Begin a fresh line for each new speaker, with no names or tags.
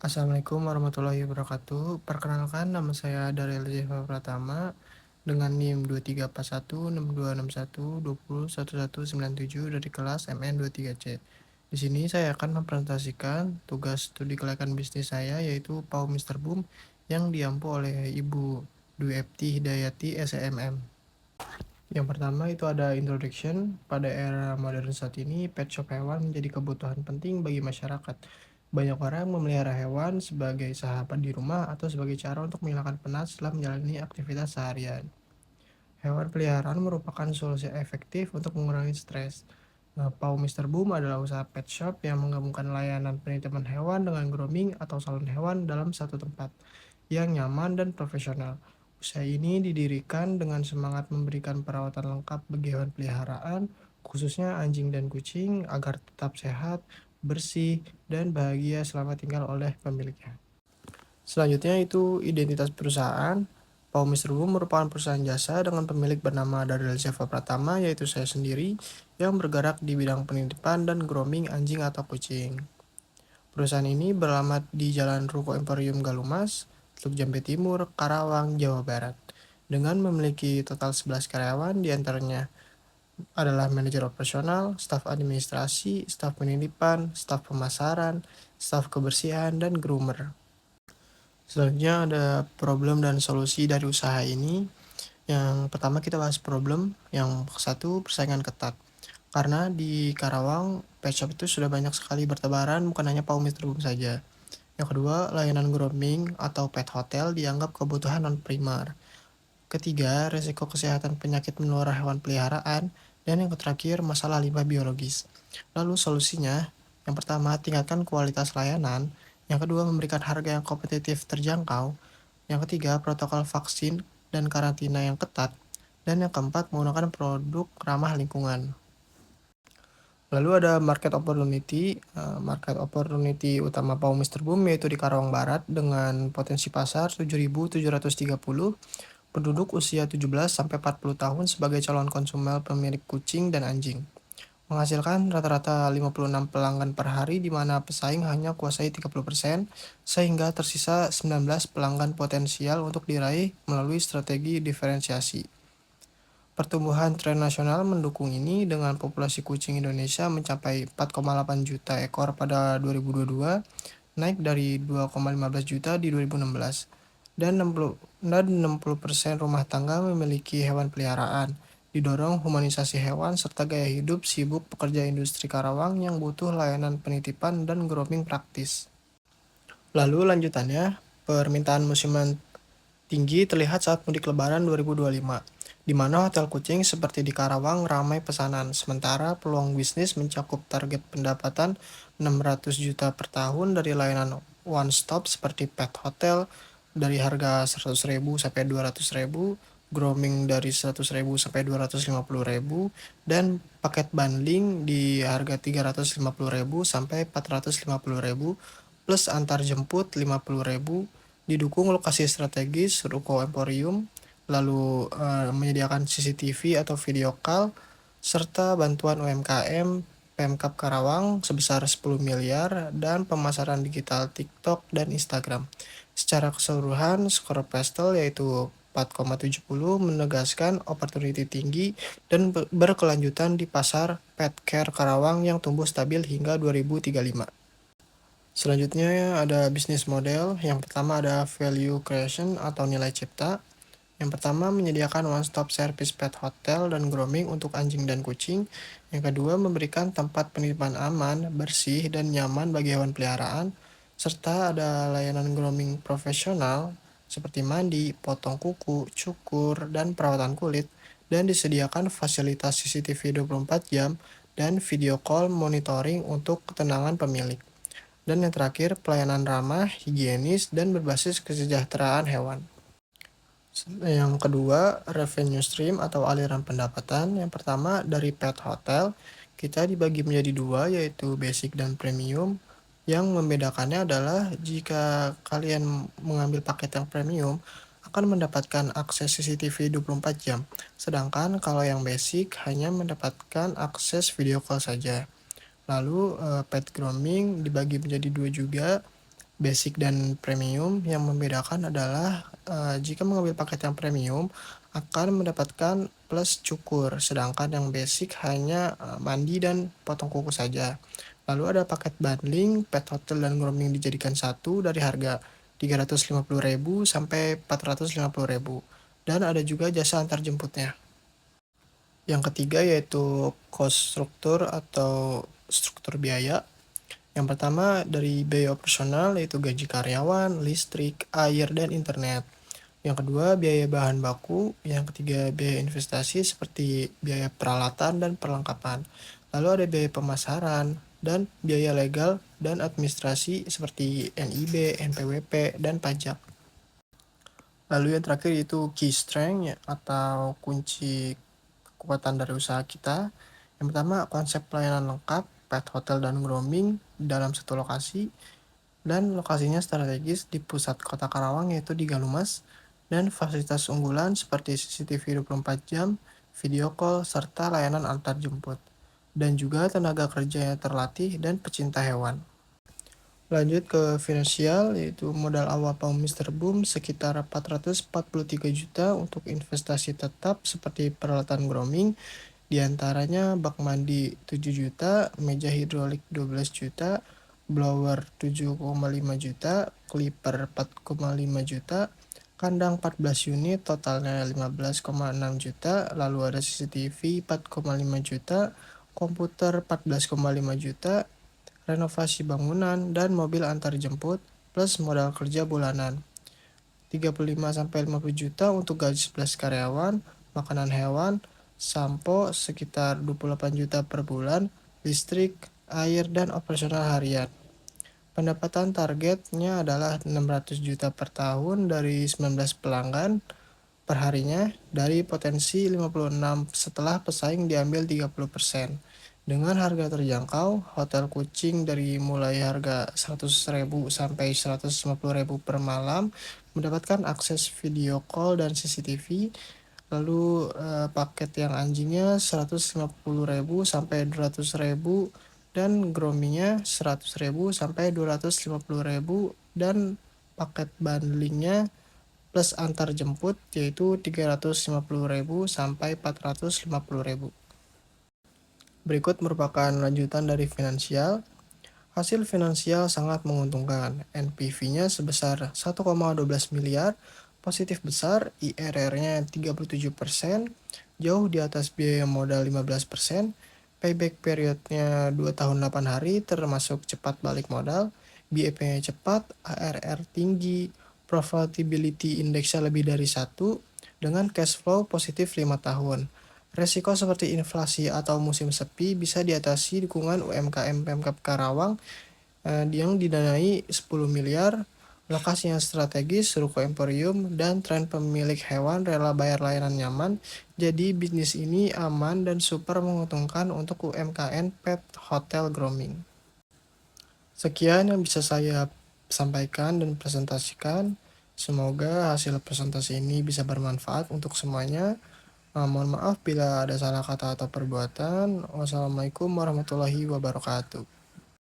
Assalamualaikum warahmatullahi wabarakatuh. Perkenalkan, nama saya Daryl Zeva Pratama dengan NIM 23416261201197 dari kelas MN23C. Di sini saya akan mempresentasikan tugas studi kelayakan bisnis saya, yaitu PAU Mr. Boom yang diampu oleh Ibu Dwi Epti Hidayati SEMM. Yang pertama itu ada introduction. Pada era modern saat ini, pet shop hewan menjadi kebutuhan penting bagi masyarakat. Banyak orang memelihara hewan sebagai sahabat di rumah atau sebagai cara untuk menghilangkan penat setelah menjalani aktivitas seharian. Hewan peliharaan merupakan solusi efektif untuk mengurangi stres. Pau Mr. Boom adalah usaha pet shop yang menggabungkan layanan penitipan hewan dengan grooming atau salon hewan dalam satu tempat yang nyaman dan profesional. Usaha ini didirikan dengan semangat memberikan perawatan lengkap bagi hewan peliharaan, khususnya anjing dan kucing, agar tetap sehat, bersih, dan bahagia selama tinggal oleh pemiliknya. Selanjutnya itu identitas perusahaan. Pau Mr. Boom merupakan perusahaan jasa dengan pemilik bernama Daryl Zeva Pratama, yaitu saya sendiri, yang bergerak di bidang penitipan dan grooming anjing atau kucing. Perusahaan ini beralamat di Jalan Ruko Emporium Galumas, Teluk Jambe Timur, Karawang, Jawa Barat. Dengan memiliki total 11 karyawan, diantaranya adalah manajer operasional, staf administrasi, staf penitipan, staf pemasaran, staf kebersihan, dan groomer. Selanjutnya ada problem dan solusi dari usaha ini. Yang pertama kita bahas problem. Yang satu, persaingan ketat. Karena di Karawang, pet shop itu sudah banyak sekali bertebaran, bukan hanya Pau Mr. Boom saja. Yang kedua, layanan grooming atau pet hotel dianggap kebutuhan non-primer. Ketiga, resiko kesehatan penyakit menular hewan peliharaan. Dan yang terakhir, masalah limbah biologis. Lalu solusinya, yang pertama, tingkatkan kualitas layanan. Yang kedua, memberikan harga yang kompetitif terjangkau. Yang ketiga, protokol vaksin dan karantina yang ketat. Dan yang keempat, menggunakan produk ramah lingkungan. Lalu ada market opportunity. Market opportunity utama Pau Mr. Boom yaitu di Karawang Barat dengan potensi pasar 7.730, penduduk usia 17-40 tahun sebagai calon konsumen pemilik kucing dan anjing. Menghasilkan rata-rata 56 pelanggan per hari di mana pesaing hanya kuasai 30%, sehingga tersisa 19 pelanggan potensial untuk diraih melalui strategi diferensiasi. Pertumbuhan tren nasional mendukung ini dengan populasi kucing Indonesia mencapai 4,8 juta ekor pada 2022, naik dari 2,15 juta di 2016. Dan 60% rumah tangga memiliki hewan peliharaan, didorong humanisasi hewan serta gaya hidup sibuk pekerja industri Karawang yang butuh layanan penitipan dan grooming praktis. Lalu lanjutannya, permintaan musiman tinggi terlihat saat mudik lebaran 2025, di mana hotel kucing seperti di Karawang ramai pesanan, sementara peluang bisnis mencakup target pendapatan 600 juta per tahun dari layanan one stop seperti pet hotel dari harga 100.000 sampai 200.000, grooming dari 100.000 sampai 250.000, dan paket bundling di harga 350.000 sampai 450.000 plus antar jemput 50.000. Didukung lokasi strategis Ruko Emporium, lalu menyediakan CCTV atau video call, serta bantuan UMKM Pemkab Karawang sebesar 10 miliar dan pemasaran digital TikTok dan Instagram. Secara keseluruhan, skor Pestel yaitu 4,70 menegaskan opportunity tinggi dan berkelanjutan di pasar pet care Karawang yang tumbuh stabil hingga 2035. Selanjutnya ada bisnis model. Yang pertama ada value creation atau nilai cipta. Yang pertama menyediakan one stop service pet hotel dan grooming untuk anjing dan kucing. Yang kedua memberikan tempat penitipan aman, bersih, dan nyaman bagi hewan peliharaan. Serta ada layanan grooming profesional seperti mandi, potong kuku, cukur, dan perawatan kulit. Dan disediakan fasilitas CCTV 24 jam dan video call monitoring untuk ketenangan pemilik. Dan yang terakhir, pelayanan ramah, higienis, dan berbasis kesejahteraan hewan. Yang kedua, revenue stream atau aliran pendapatan. Yang pertama, dari pet hotel, kita dibagi menjadi dua, yaitu basic dan premium. Yang membedakannya adalah jika kalian mengambil paket yang premium, akan mendapatkan akses CCTV 24 jam. Sedangkan kalau yang basic hanya mendapatkan akses video call saja. Lalu pet grooming dibagi menjadi dua juga. Basic dan premium yang membedakan adalah jika mengambil paket yang premium akan mendapatkan plus cukur, sedangkan yang basic hanya mandi dan potong kuku saja. Lalu ada paket bundling, pet hotel dan grooming dijadikan satu dari harga 350.000 sampai 450.000. Dan ada juga jasa antar jemputnya. Yang ketiga yaitu cost struktur atau struktur biaya. Yang pertama dari biaya operasional yaitu gaji karyawan, listrik, air, dan internet. Yang kedua biaya bahan baku. Yang ketiga biaya investasi seperti biaya peralatan dan perlengkapan. Lalu ada biaya pemasaran dan biaya legal dan administrasi seperti NIB, NPWP, dan pajak. Lalu yang terakhir yaitu key strength atau kunci kekuatan dari usaha kita. Yang pertama konsep pelayanan lengkap, pet hotel dan grooming dalam satu lokasi, dan lokasinya strategis di pusat kota Karawang yaitu di Galumas, dan fasilitas unggulan seperti CCTV 24 jam, video call, serta layanan antar jemput. Dan juga tenaga kerja yang terlatih dan pecinta hewan. Lanjut ke finansial, yaitu modal awal Paum Mister Boom sekitar 443 juta untuk investasi tetap seperti peralatan grooming, diantaranya bak mandi 7 juta, meja hidrolik 12 juta, blower 7,5 juta, clipper 4,5 juta, kandang 14 unit totalnya 15,6 juta, lalu ada CCTV 4,5 juta, komputer 14,5 juta, renovasi bangunan, dan mobil antar jemput, plus modal kerja bulanan. 35-50 juta untuk gaji 11 karyawan, makanan hewan, sampo sekitar 28 juta per bulan, listrik, air, dan operasional harian. Pendapatan targetnya adalah 600 juta per tahun dari 19 pelanggan perharinya dari potensi 56 setelah pesaing diambil 30%. Dengan harga terjangkau, hotel kucing dari mulai harga 100.000 sampai 150.000 per malam mendapatkan akses video call dan CCTV. Lalu paket yang anjingnya 150.000 sampai 200.000 dan groomingnya 100.000 sampai 250.000 dan paket bundlingnya plus antar jemput yaitu 350.000 sampai 450.000. Berikut merupakan lanjutan dari finansial. Hasil finansial sangat menguntungkan. NPV-nya sebesar 1,12 miliar, positif besar, IRR-nya 37%, jauh di atas biaya modal 15%, payback periodnya 2 tahun 8 hari termasuk cepat balik modal, BEP-nya cepat, ARR tinggi, profitability indeksnya lebih dari 1, dengan cash flow positif 5 tahun. Resiko seperti inflasi atau musim sepi bisa diatasi dukungan UMKM Pemkab Karawang yang didanai 10 miliar, lokasi yang strategis, ruko emporium, dan tren pemilik hewan rela bayar layanan nyaman. Jadi bisnis ini aman dan super menguntungkan untuk UMKM pet hotel grooming. Sekian yang bisa saya sampaikan dan presentasikan. Semoga hasil presentasi ini bisa bermanfaat untuk semuanya. Mohon maaf bila ada salah kata atau perbuatan. Wassalamualaikum warahmatullahi wabarakatuh.